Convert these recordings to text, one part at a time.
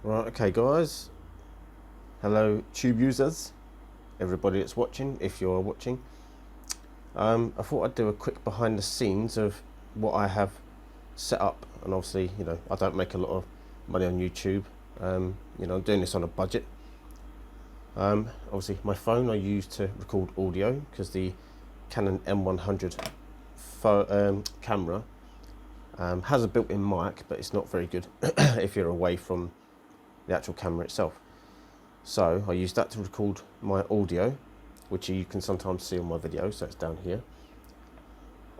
Right, okay guys, hello tube users, everybody that's watching, if you're watching. I thought I'd do a quick behind the scenes of what I have set up, and obviously, I don't make a lot of money on YouTube. I'm doing this on a budget. Obviously my phone I use to record audio because the Canon M100 camera has a built-in mic, but it's not very good if you're away from the actual camera itself. So I use that to record my audio, which you can sometimes see on my videos, so it's down here.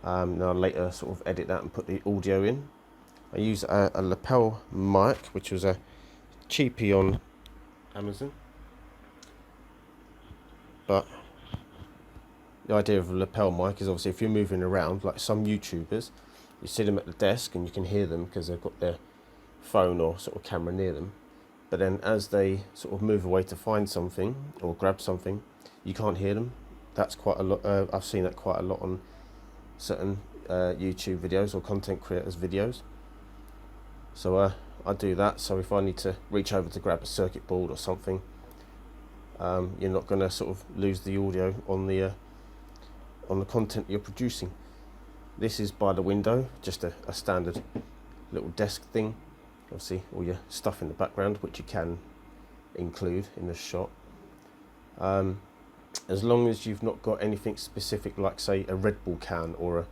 Now I'll later sort of edit that and put the audio in. I use a lapel mic, which was a cheapie on Amazon. But the idea of a lapel mic is obviously if you're moving around, like some YouTubers, you see them at the desk and you can hear them because they've got their phone or sort of camera near them. But then as they sort of move away to find something or grab something, you can't hear them. That's quite a lot. I've seen that quite a lot on certain YouTube videos or content creators videos. So I do that. So if I need to reach over to grab a circuit board or something, you're not going to sort of lose the audio on the content you're producing. This is by the window, just a standard little desk thing. Obviously all your stuff in the background, which you can include in the shot. As long as you've not got anything specific, like say a Red Bull can or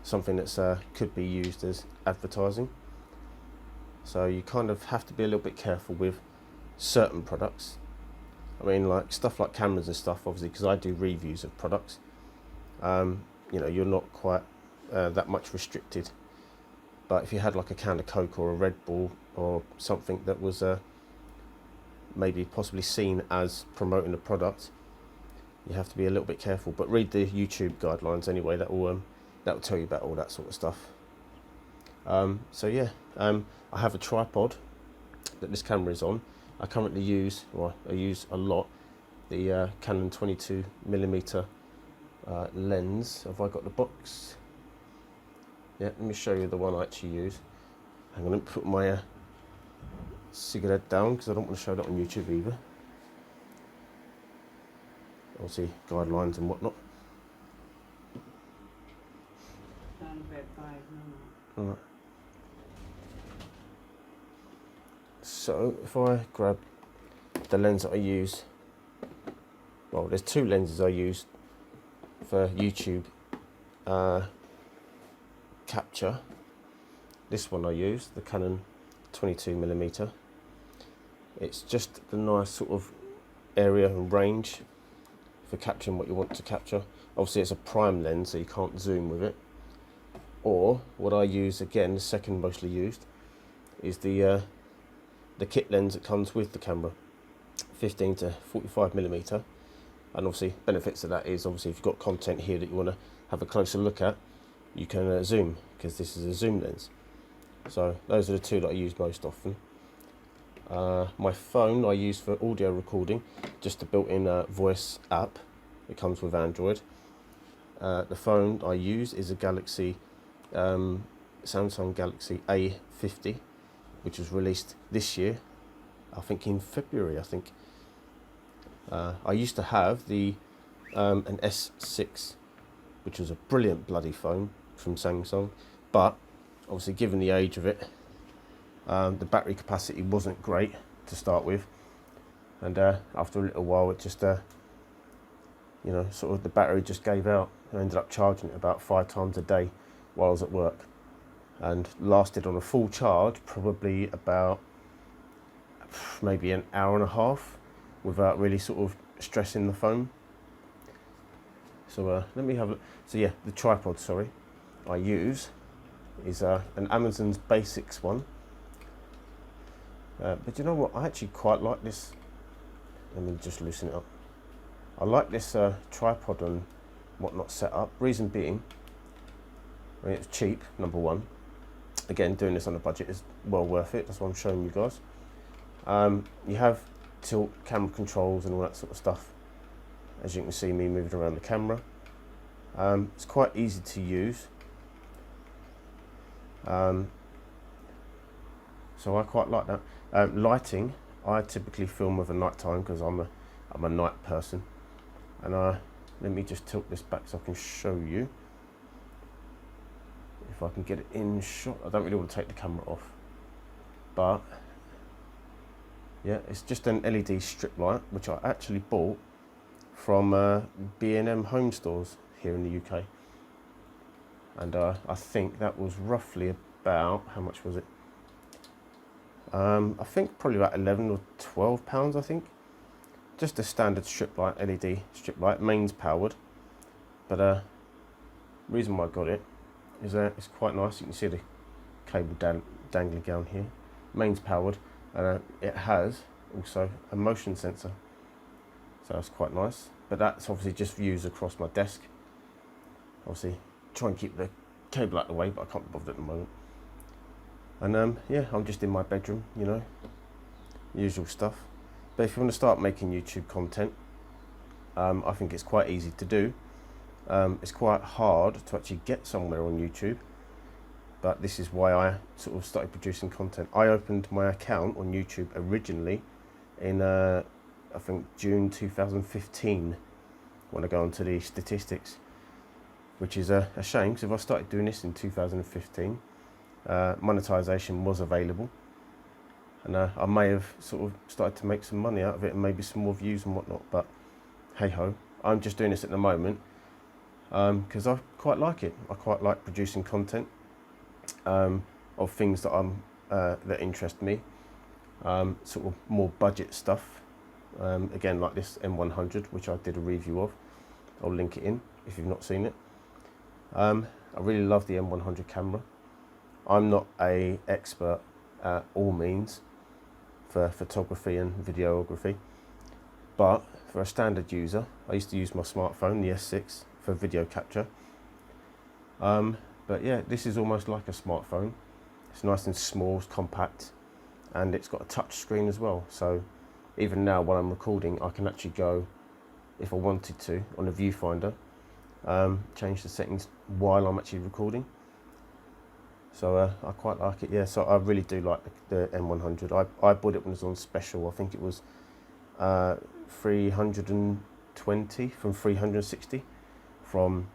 something that's could be used as advertising. So you kind of have to be a little bit careful with certain products. I mean, like stuff like cameras and stuff, obviously, because I do reviews of products. You're not quite that much restricted. But if you had like a can of Coke or a Red Bull or something that was maybe possibly seen as promoting a product, you have to be a little bit careful. But read the YouTube guidelines anyway. That will tell you about all that sort of stuff. I have a tripod that this camera is on. I currently use, I use a lot, the Canon 22mm lens. Have I got the box? Yeah, let me show you the one I actually use. I'm going to put my cigarette down because I don't want to show that on YouTube either. Obviously, guidelines and whatnot. Alright. So, if I grab the lens that I use, well, there's two lenses I use for YouTube capture. This one I use, the Canon 22mm. It's just the nice sort of area and range for capturing what you want to capture. Obviously it's a prime lens, so you can't zoom with it. Or what I use, again, the second mostly used, is the kit lens that comes with the camera, 15 to 45mm. And obviously benefits of that is obviously if you've got content here that you want to have a closer look at, you can zoom, because this is a zoom lens. So those are the two that I use most often. My phone I use for audio recording, just a built-in voice app. It comes with Android. The phone I use is a Samsung Galaxy A50, which was released this year, I think in February. I used to have an S6, which was a brilliant bloody phone from Samsung, but obviously given the age of it, the battery capacity wasn't great to start with, and after a little while it just sort of the battery just gave out. I ended up charging it about 5 times a day while I was at work, and lasted on a full charge probably about maybe an hour and a half without really sort of stressing the phone. So let me have a look. So yeah, the tripod, sorry, I use is an Amazon's Basics one. But you know what, I actually quite like this. Let me just loosen it up. I like this tripod and whatnot set up. Reason being, I mean, it's cheap, number one. Again, doing this on a budget is well worth it. That's what I'm showing you guys. You have tilt camera controls and all that sort of stuff. As you can see me moving around the camera. It's quite easy to use. So I quite like that. Lighting, I typically film with a night time because I'm a night person. And let me just tilt this back so I can show you. If I can get it in shot. I don't really want to take the camera off, but yeah, it's just an LED strip light which I actually bought from B&M home stores here in the UK, and I think that was roughly about, how much was it? I think probably about 11 or 12 pounds, I think. Just a standard strip light, LED strip light, mains powered. But reason why I got it is it's quite nice. You can see the cable dangling down here. Mains powered, and it has also a motion sensor, so that's quite nice. But that's obviously just views across my desk. Obviously try and keep the cable out of the way, but I can't be bothered at the moment. And yeah, I'm just in my bedroom, you know, usual stuff. But if you want to start making YouTube content, I think it's quite easy to do. It's quite hard to actually get somewhere on YouTube, but this is why I sort of started producing content. I opened my account on YouTube originally in I think June 2015, when I go onto the statistics, which is a shame, because if I started doing this in 2015, monetization was available, and I may have sort of started to make some money out of it and maybe some more views and whatnot, but hey ho, I'm just doing this at the moment because I quite like it. I quite like producing content of things that interest me, sort of more budget stuff. Again, like this M100, which I did a review of. I'll link it in if you've not seen it. I really love the M100 camera. I'm not an expert at all means for photography and videography, but for a standard user, I used to use my smartphone, the S6, for video capture. But yeah, this is almost like a smartphone. It's nice and small, it's compact, and it's got a touch screen as well. So even now, while I'm recording, I can actually go, if I wanted to, on the viewfinder, change the settings while I'm actually recording. So I quite like it, yeah. So I really do like the M100. I bought it when it was on special. I think it was 320 from 360 from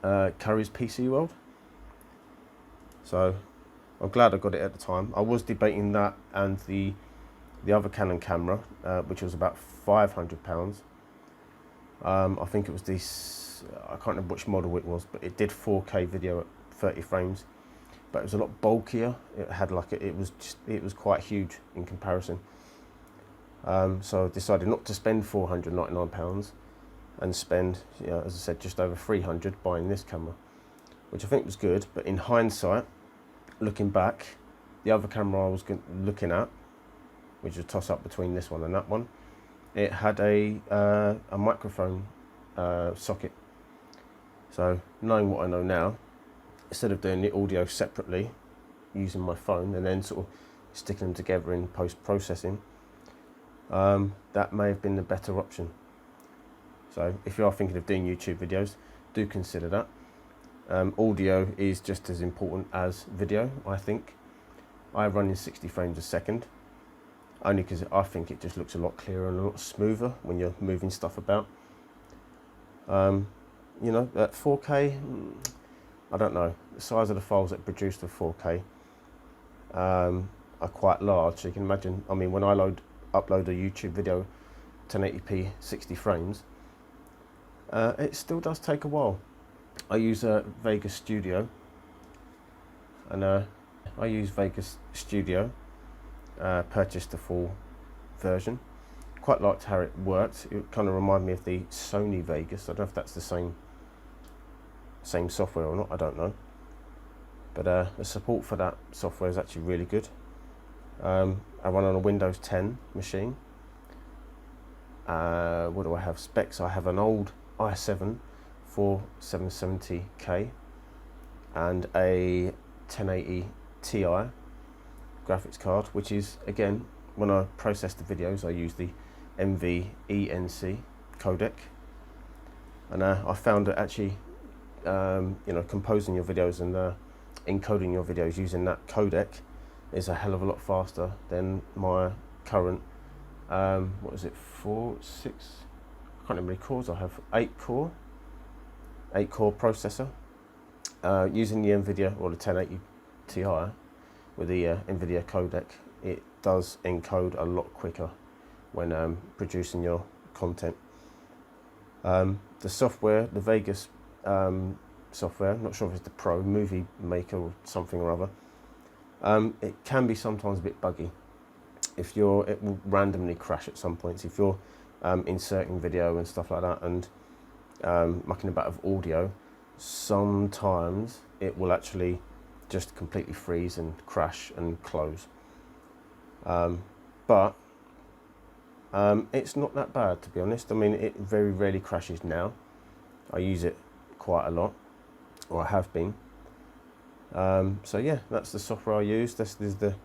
Curry's PC World. So I'm glad I got it at the time. I was debating that and the other Canon camera, which was about £500. I think it was this, I can't remember which model it was, but it did 4K video at 30 frames. But it was a lot bulkier. It had like it was quite huge in comparison. So I decided not to spend £499 and spend, you know, as I said, just over 300 buying this camera, which I think was good. But in hindsight, looking back, the other camera I was looking at, which was a toss up between this one and that one, it had a microphone socket. So knowing what I know now, instead of doing the audio separately using my phone and then sort of sticking them together in post-processing, that may have been the better option. So if you are thinking of doing YouTube videos, do consider that. Audio is just as important as video, I think. I run in 60 frames a second, only because I think it just looks a lot clearer and a lot smoother when you're moving stuff about. You know, at 4K, I don't know. The size of the files that are produced for 4K are quite large. So you can imagine, I mean, when I upload a YouTube video 1080p 60 frames, it still does take a while. I use Vegas Studio, and I use Vegas Studio, purchased the full version. Quite liked how it worked. It kind of reminded me of the Sony Vegas. I don't know if that's the same software or not, I don't know. But the support for that software is actually really good. I run on a Windows 10 machine. What do I have? Specs. I have an old i7 4770K and a 1080 Ti graphics card, which is, again, when I process the videos, I use the MV-ENC codec. And I found that actually, you know, composing your videos and encoding your videos using that codec is a hell of a lot faster than my current, what is it, 4, 6, I can't remember how many cores I have, 8 core processor, using the NVIDIA or the 1080 Ti with the NVIDIA codec. It does encode a lot quicker when producing your content. The software, the Vegas software, I'm not sure if it's the Pro Movie Maker or something or other, it can be sometimes a bit buggy. It will randomly crash at some points if you're inserting video and stuff like that, and mucking about with audio. Sometimes it will actually just completely freeze and crash and close, but it's not that bad, to be honest. I mean, it very rarely crashes now. I use it quite a lot, or I have been. So yeah, that's the software I use. This is the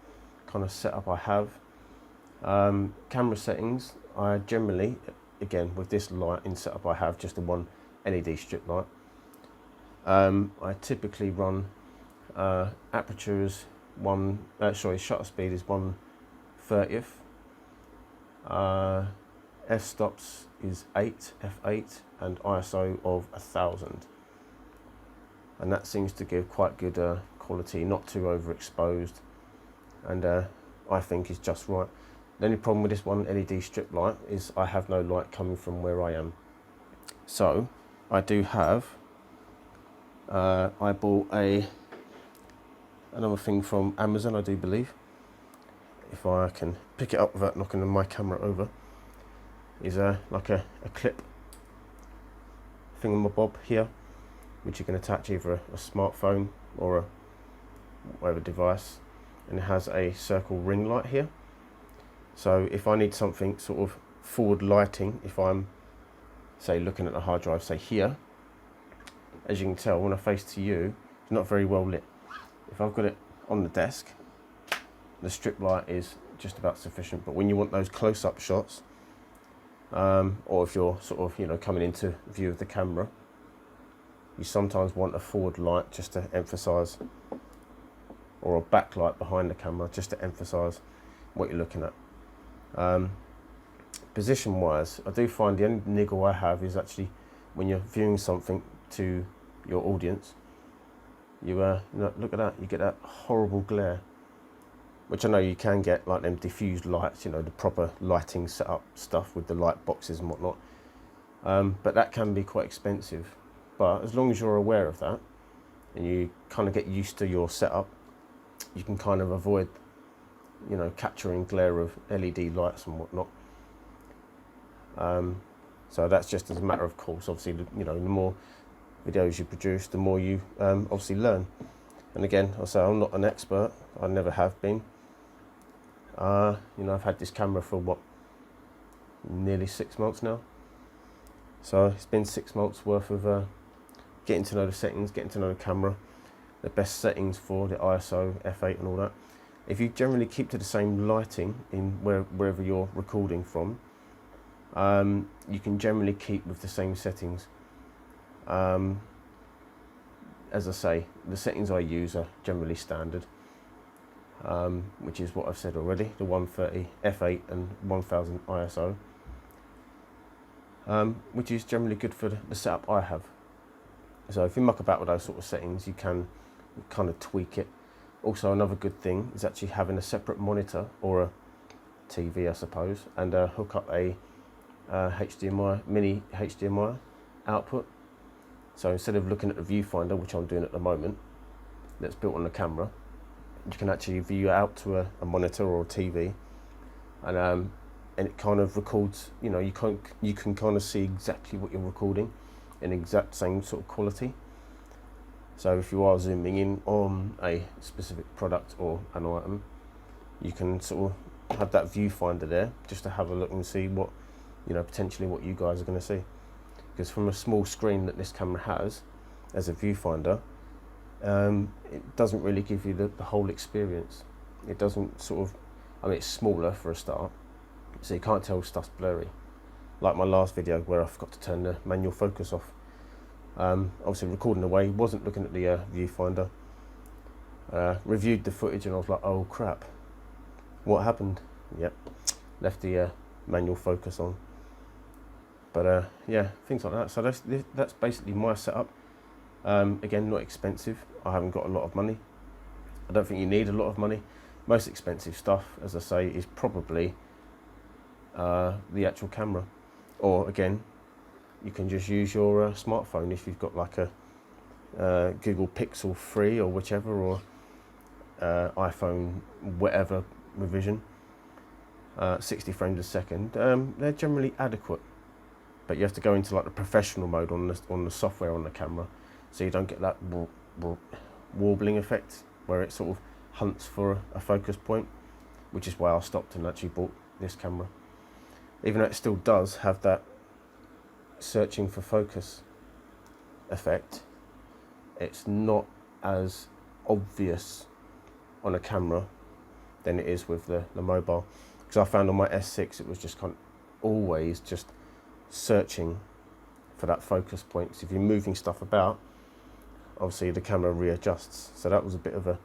kind of setup I have. Camera settings, I generally, again with this lighting setup I have, just the one LED strip light. I typically run apertures shutter speed is 1/30. F-stops is 8, f8, and ISO of 1000. And that seems to give quite good quality, not too overexposed, and I think is just right. The only problem with this one LED strip light is I have no light coming from where I am. So I do have, I bought another thing from Amazon, I do believe, if I can pick it up without knocking my camera over, is like a clip thingamabob here, which you can attach either a smartphone or a whatever device, and it has a circle ring light here. So if I need something sort of forward lighting, if I'm, say, looking at the hard drive, say here, as you can tell, when I face to you, it's not very well lit. If I've got it on the desk, the strip light is just about sufficient. But when you want those close-up shots, or if you're sort of, coming into view of the camera, you sometimes want a forward light just to emphasize, or a backlight behind the camera just to emphasize what you're looking at. Position wise, I do find the only niggle I have is actually when you're viewing something to your audience, you look at that, you get that horrible glare, which I know you can get, like them diffused lights, the proper lighting setup stuff with the light boxes and whatnot, but that can be quite expensive. But as long as you're aware of that and you kind of get used to your setup, you can kind of avoid capturing glare of LED lights and whatnot. So that's just as a matter of course. Obviously, the more videos you produce, the more you obviously learn. And again, I'll say I'm not an expert. I never have been. I've had this camera for nearly 6 months now. So it's been 6 months worth of getting to know the settings, getting to know the camera, the best settings for the ISO, f8 and all that. If you generally keep to the same lighting in wherever you're recording from, you can generally keep with the same settings. As I say, the settings I use are generally standard, which is what I've said already, the 130 f8 and 1000 ISO, which is generally good for the setup I have. So if you muck about with those sort of settings, you can kind of tweak it. Also, another good thing is actually having a separate monitor or a TV, I suppose, and hook up a mini HDMI output. So instead of looking at the viewfinder, which I'm doing at the moment, that's built on the camera, you can actually view out to a monitor or a TV, and it kind of records. You can kind of see exactly what you're recording in exact same sort of quality. So if you are zooming in on a specific product or an item, you can sort of have that viewfinder there just to have a look and see what, potentially what you guys are going to see. Because from a small screen that this camera has as a viewfinder, it doesn't really give you the whole experience. It doesn't it's smaller for a start, so you can't tell stuff's blurry. Like my last video where I forgot to turn the manual focus off. Obviously recording away, wasn't looking at the viewfinder, Reviewed the footage and I was like, oh crap, what happened? Yep, left the manual focus on. But yeah, things like that. So that's basically my setup. Again, not expensive. I haven't got a lot of money. I don't think you need a lot of money. Most expensive stuff, as I say, is probably the actual camera. Or again, you can just use your smartphone if you've got like a Google Pixel 3 or whichever, or iPhone whatever revision. 60 frames a second. They're generally adequate, but you have to go into like the professional mode on the software on the camera, so you don't get that warbling effect where it sort of hunts for a focus point, which is why I stopped and actually bought this camera. Even though it still does have that searching for focus effect, it's not as obvious on a camera than it is with the mobile. Because I found on my S6 it was just kind of always just searching for that focus point. So if you're moving stuff about, obviously the camera readjusts. So that was a bit of a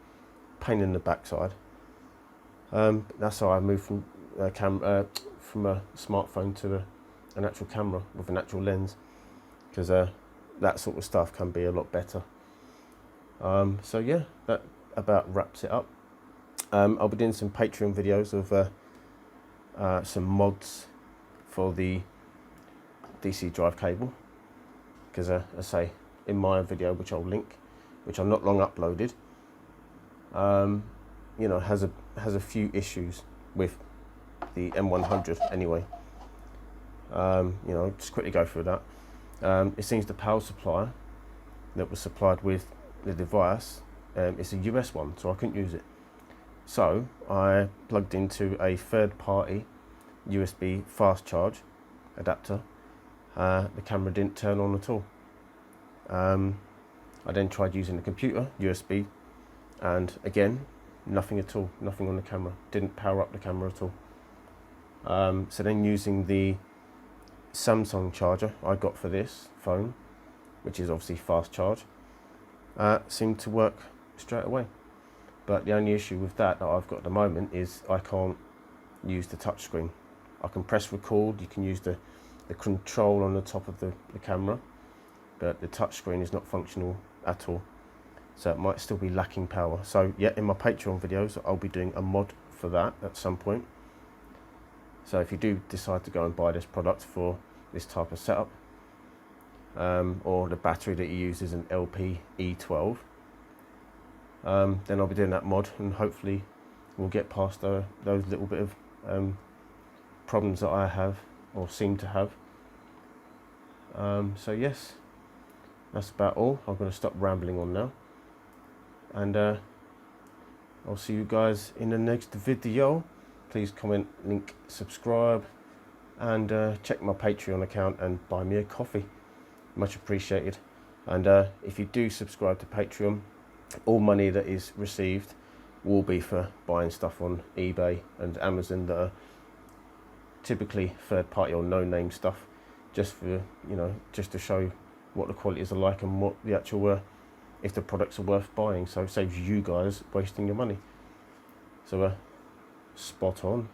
pain in the backside. That's how I moved from a smartphone to an actual camera with an actual lens, because that sort of stuff can be a lot better. So yeah, that about wraps it up. I'll be doing some Patreon videos of some mods for the DC drive cable, because as I say in my video, which I'll link, which I'm not long uploaded, you know, has a few issues with the M100 anyway. You know, just quickly go through that. It seems the power supply that was supplied with the device, it's a US one, so I couldn't use it. So I plugged into a third-party USB fast charge adapter. The camera didn't turn on at all. I then tried using the computer USB, and again, nothing at all, nothing on the camera. Didn't power up the camera at all. So then using the Samsung charger I got for this phone, which is obviously fast charge, seemed to work straight away. But the only issue with that I've got at the moment is I can't use the touch screen. I can press record, you can use the control on the top of the camera, but the touch screen is not functional at all. So it might still be lacking power. So yeah, in my Patreon videos, I'll be doing a mod for that at some point. So if you do decide to go and buy this product for this type of setup, or the battery that you use is an LP-E12, then I'll be doing that mod, and hopefully we'll get past those little bit of problems that I have or seem to have. So yes, that's about all. I'm going to stop rambling on now, and I'll see you guys in the next video. Please comment, link, subscribe, and check my Patreon account and buy me a coffee. Much appreciated. And if you do subscribe to Patreon, all money that is received will be for buying stuff on eBay and Amazon that are typically third party or no name stuff, just for, you know, just to show what the qualities are like and what the actual if the products are worth buying. So it saves you guys wasting your money. So spot on.